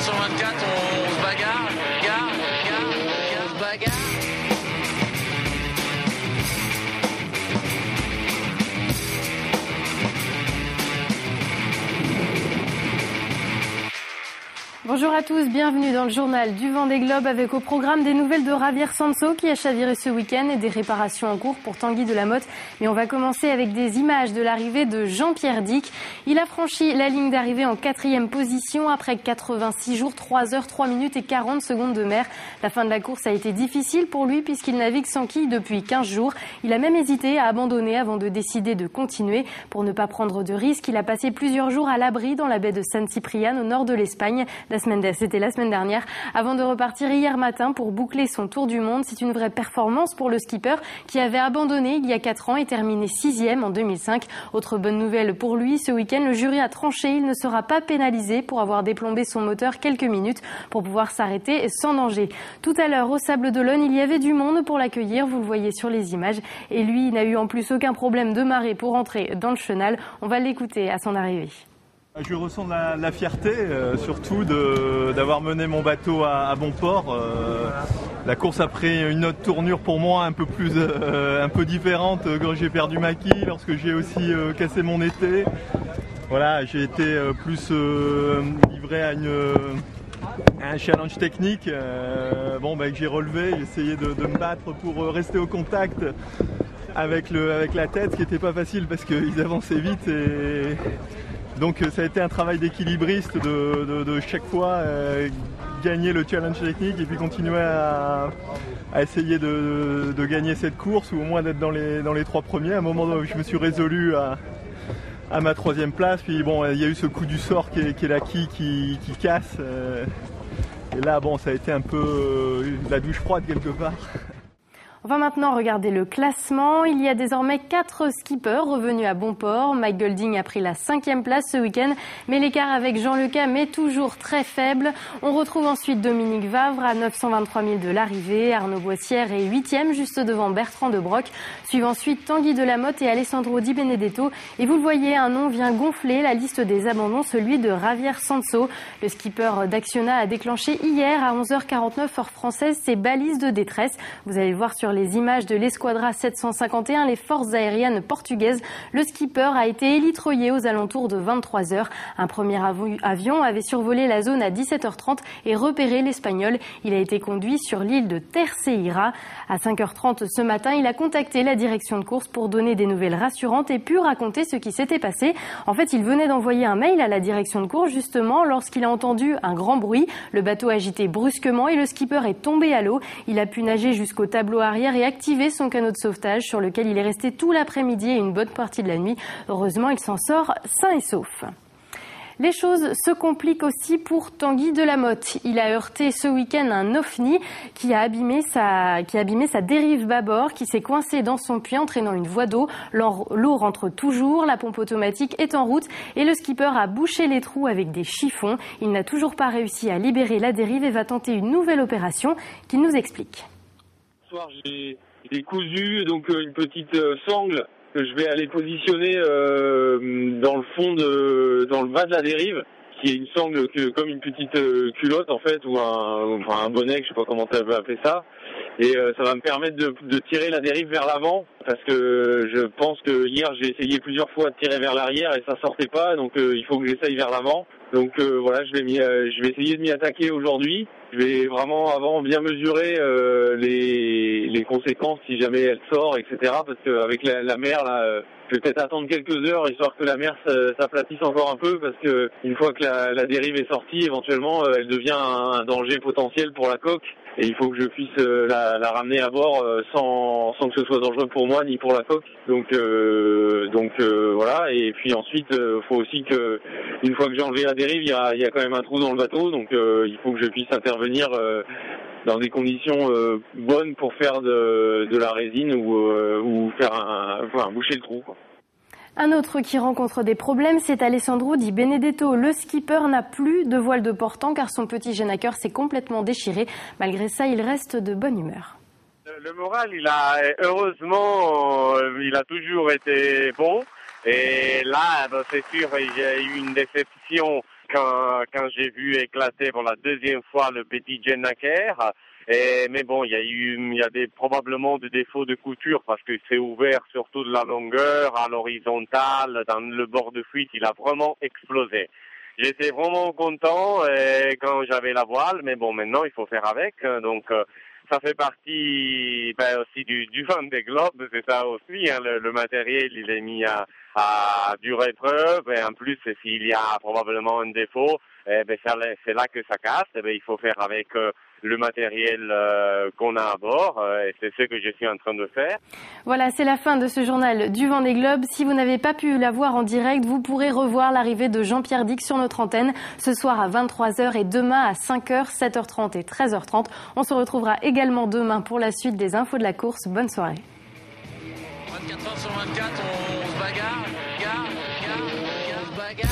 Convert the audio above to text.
24 sur 24, on se bagarre, on se bagarre. Bonjour à tous, bienvenue dans le journal du Vendée Globe avec au programme des nouvelles de Javier Sanso qui a chaviré ce week-end et des réparations en cours pour Tanguy Delamotte. Mais on va commencer avec des images de l'arrivée de Jean-Pierre Dick. Il a franchi la ligne d'arrivée en 4e position après 86 jours, 3 heures, 3 minutes et 40 secondes de mer. La fin de la course a été difficile pour lui puisqu'il navigue sans quille depuis 15 jours. Il a même hésité à abandonner avant de décider de continuer. Pour ne pas prendre de risques, il a passé plusieurs jours à l'abri dans la baie de San Ciprián au nord de l'Espagne. C'était la semaine dernière, avant de repartir hier matin pour boucler son tour du monde. C'est une vraie performance pour le skipper qui avait abandonné il y a 4 ans et terminé 6e en 2005. Autre bonne nouvelle pour lui, ce week-end, le jury a tranché. Il ne sera pas pénalisé pour avoir déplombé son moteur quelques minutes pour pouvoir s'arrêter sans danger. Tout à l'heure, au Sable d'Olonne, il y avait du monde pour l'accueillir. Vous le voyez sur les images. Et lui, il n'a eu en plus aucun problème de marée pour entrer dans le chenal. On va l'écouter à son arrivée. Je ressens de la fierté, surtout d'avoir mené mon bateau à bon port. La course a pris une autre tournure pour moi, un peu différente quand j'ai perdu ma quille, lorsque j'ai aussi cassé mon été. Voilà, j'ai été plus livré à un challenge technique que j'ai relevé. J'ai essayé de me battre pour rester au contact avec la tête, ce qui n'était pas facile parce qu'ils avançaient vite. Donc ça a été un travail d'équilibriste de chaque fois gagner le challenge technique et puis continuer à essayer de gagner cette course ou au moins d'être dans les 3 premiers. À un moment où je me suis résolu à ma 3e place, puis bon, il y a eu ce coup du sort qui est la quille qui casse. Et là, bon, ça a été un peu la douche froide quelque part. On va maintenant regarder le classement. Il y a désormais 4 skippers revenus à bon port. Mike Golding a pris la 5e place ce week-end, mais l'écart avec Jean Lecam est toujours très faible. On retrouve ensuite Dominique Vavre à 923 000 de l'arrivée. Arnaud Boissière est 8e, juste devant Bertrand de Broc. Suivent ensuite Tanguy Delamotte et Alessandro Di Benedetto. Et vous le voyez, un nom vient gonfler la liste des abandons, celui de Javier Sanso. Le skipper d'Acciona a déclenché hier à 11h49 heure française ses balises de détresse. Vous allez le voir sur les images de l'Esquadra 751, les forces aériennes portugaises. Le skipper a été élitreillé aux alentours de 23 heures. Un premier avion avait survolé la zone à 17h30 et repéré l'Espagnol. Il a été conduit sur l'île de Terceira. À 5h30 ce matin, il a contacté la direction de course pour donner des nouvelles rassurantes et pu raconter ce qui s'était passé. En fait, il venait d'envoyer un mail à la direction de course justement lorsqu'il a entendu un grand bruit. Le bateau agité brusquement et le skipper est tombé à l'eau. Il a pu nager jusqu'au tableau arrière et activer son canot de sauvetage sur lequel il est resté tout l'après-midi et une bonne partie de la nuit. Heureusement, il s'en sort sain et sauf. Les choses se compliquent aussi pour Tanguy Delamotte. Il a heurté ce week-end un OFNI qui a abîmé sa dérive bâbord, qui s'est coincé dans son puits entraînant une voie d'eau. L'eau rentre toujours, la pompe automatique est en route et le skipper a bouché les trous avec des chiffons. Il n'a toujours pas réussi à libérer la dérive et va tenter une nouvelle opération qu'il nous explique. Ce soir, j'ai cousu donc une petite sangle que je vais aller positionner dans le fond dans le bas de la dérive, qui est une sangle comme une petite culotte en fait, ou un bonnet, je sais pas comment tu peux appeler ça. Et ça va me permettre de tirer la dérive vers l'avant, parce que je pense que hier j'ai essayé plusieurs fois de tirer vers l'arrière et ça sortait pas, donc il faut que j'essaye vers l'avant. Donc voilà, je vais essayer de m'y attaquer aujourd'hui. Je vais vraiment avant bien mesurer les conséquences si jamais elle sort, etc. Parce qu'avec la mer là, je vais peut-être attendre quelques heures histoire que la mer s'aplatisse encore un peu, parce que une fois que la dérive est sortie, éventuellement elle devient un danger potentiel pour la coque. Et il faut que je puisse la ramener à bord sans que ce soit dangereux pour moi ni pour la coque. Donc voilà. Et puis ensuite, faut aussi que une fois que j'ai enlevé la dérive, il y a quand même un trou dans le bateau. Donc il faut que je puisse intervenir dans des conditions bonnes pour faire de la résine ou faire boucher le trou, quoi. Un autre qui rencontre des problèmes, c'est Alessandro Di Benedetto. Le skipper n'a plus de voile de portant car son petit génaqueur s'est complètement déchiré. Malgré ça, il reste de bonne humeur. Le moral, heureusement, il a toujours été bon. Et là, c'est sûr, il y a eu une déception quand j'ai vu éclater pour la deuxième fois le petit Jennaker. Mais bon, il y a probablement des défauts de couture parce que c'est ouvert sur toute la longueur, à l'horizontale, dans le bord de fuite, il a vraiment explosé. J'étais vraiment content quand j'avais la voile, mais bon, maintenant il faut faire avec, donc ça fait partie aussi du Vendée Globe, c'est ça aussi, hein, le matériel il est mis à dure épreuve, et en plus s'il y a probablement un défaut, c'est là que ça casse, il faut faire avec le matériel qu'on a à bord, et c'est ce que je suis en train de faire. Voilà, c'est la fin de ce journal du Vendée Globe. Si vous n'avez pas pu la voir en direct, vous pourrez revoir l'arrivée de Jean-Pierre Dick sur notre antenne ce soir à 23h et demain à 5h, 7h30 et 13h30. On se retrouvera également demain pour la suite des infos de la course. Bonne soirée. 24h sur 24, on se bagarre, on se bagarre.